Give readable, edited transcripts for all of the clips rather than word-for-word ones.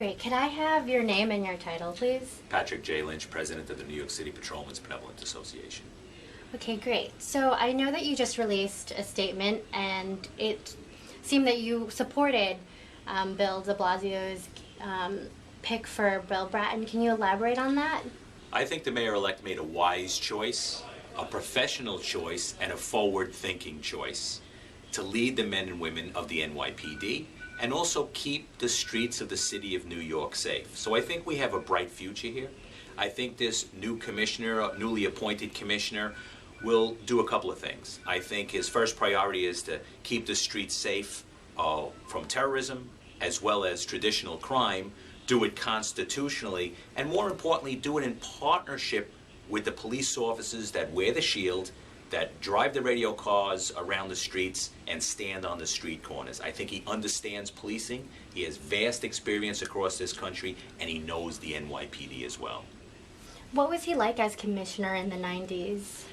Great. Could I have your name and your title, please? Patrick J. Lynch, President of the New York City Patrolmen's Benevolent Association. Okay, great. So I know that you just released a statement, and it seemed that you supported Bill de Blasio's pick for Bill Bratton. Can you elaborate on that? I think the mayor-elect made a wise choice, a professional choice, and a forward-thinking choice to lead the men and women of the NYPD and also keep the streets of the city of New York safe. So I think we have a bright future here. I think this new commissioner, newly appointed commissioner, will do a couple of things. I think his first priority is to keep the streets safe from terrorism as well as traditional crime, do it constitutionally, and more importantly, do it in partnership with the police officers that wear the shield, that drive the radio cars around the streets and stand on the street corners. I think he understands policing, he has vast experience across this country, and he knows the NYPD as well. What was he like as commissioner in the 90s?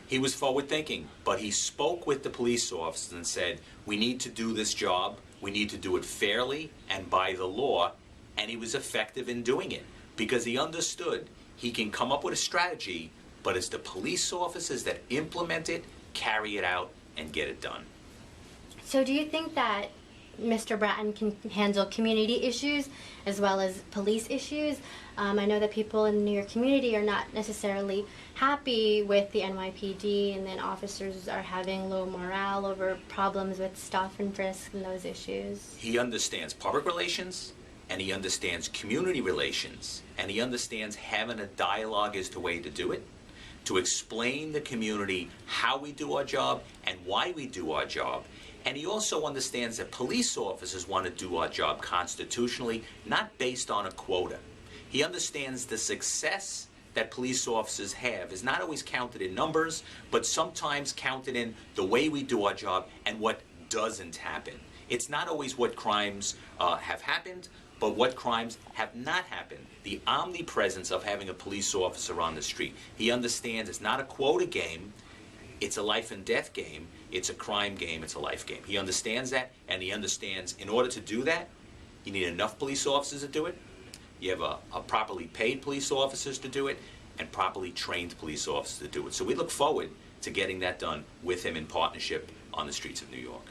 He was forward-thinking, but he spoke with the police officers and said, we need to do this job, we need to do it fairly and by the law, and he was effective in doing it because he understood he can come up with a strategy, but it's the police officers that implement it, carry it out, and get it done. So do you think that Mr. Bratton can handle community issues as well as police issues? I know that people in the New York community are not necessarily happy with the NYPD, and then officers are having low morale over problems with stop and frisk and those issues. He understands public relations, and he understands community relations, and he understands having a dialogue is the way to do it, to explain the community how we do our job and why we do our job. And he also understands that police officers want to do our job constitutionally, not based on a quota. He understands the success that police officers have is not always counted in numbers, but sometimes counted in the way we do our job and what doesn't happen. It's not always what crimes have happened, but what crimes have not happened. The omnipresence of having a police officer on the street. He understands it's not a quota game, it's a life and death game, it's a crime game, it's a life game. He understands that, and he understands in order to do that, you need enough police officers to do it, you have a properly paid police officers to do it, and properly trained police officers to do it. So we look forward to getting that done with him in partnership on the streets of New York.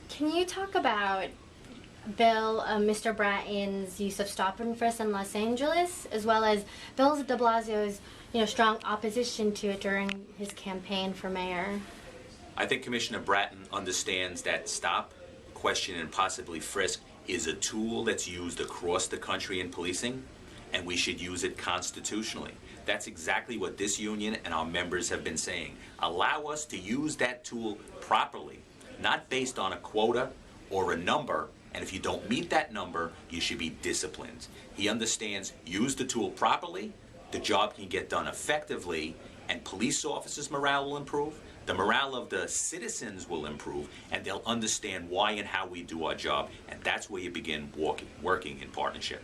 Can you talk about Mr. Bratton's use of stop and frisk in Los Angeles, as well as Bill de Blasio's strong opposition to it during his campaign for mayor? I think Commissioner Bratton understands that stop, question, and possibly frisk is a tool that's used across the country in policing, and we should use it constitutionally. That's exactly what this union and our members have been saying. Allow us to use that tool properly, not based on a quota or a number, and if you don't meet that number, you should be disciplined. He understands use the tool properly, the job can get done effectively, and police officers' morale will improve, the morale of the citizens will improve, and they'll understand why and how we do our job, and that's where you begin working in partnership.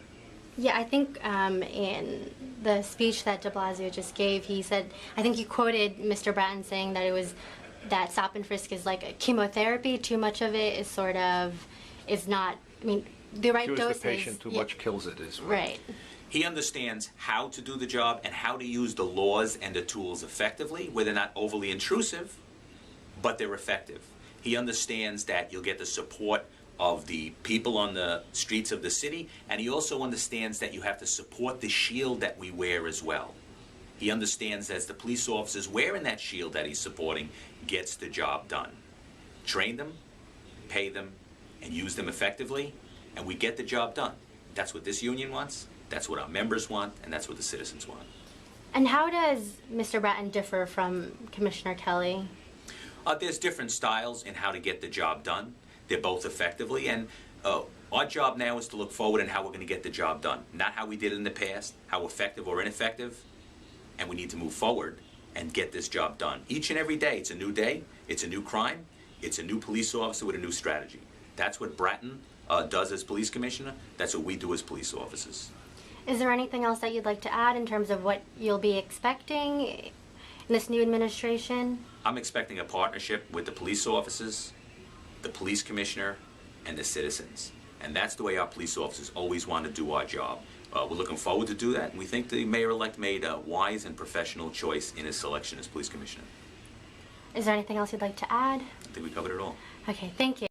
Yeah, I think in the speech that de Blasio just gave, he said, I think you quoted Mr. Bratton saying that stop and frisk is like a chemotherapy. Too much of it is not, the right dose. Cures the patient, too much kills it is right. He understands how to do the job and how to use the laws and the tools effectively, where they're not overly intrusive, but they're effective. He understands that you'll get the support of the people on the streets of the city, and he also understands that you have to support the shield that we wear as well. He understands that as the police officers wearing that shield that he's supporting gets the job done. Train them, pay them, and use them effectively, and we get the job done. That's what this union wants, that's what our members want, and that's what the citizens want. And how does Mr. Bratton differ from Commissioner Kelly? There's different styles in how to get the job done. They're both effectively, and our job now is to look forward and how we're going to get the job done. Not how we did it in the past, how effective or ineffective, and we need to move forward and get this job done. Each and every day, it's a new day, it's a new crime, it's a new police officer with a new strategy. That's what Bratton does as police commissioner, that's what we do as police officers. Is there anything else that you'd like to add in terms of what you'll be expecting in this new administration? I'm expecting a partnership with the police officers, the police commissioner, and the citizens. And that's the way our police officers always want to do our job. We're looking forward to do that, and we think the mayor-elect made a wise and professional choice in his selection as police commissioner. Is there anything else you'd like to add? I think we covered it all. Okay, thank you.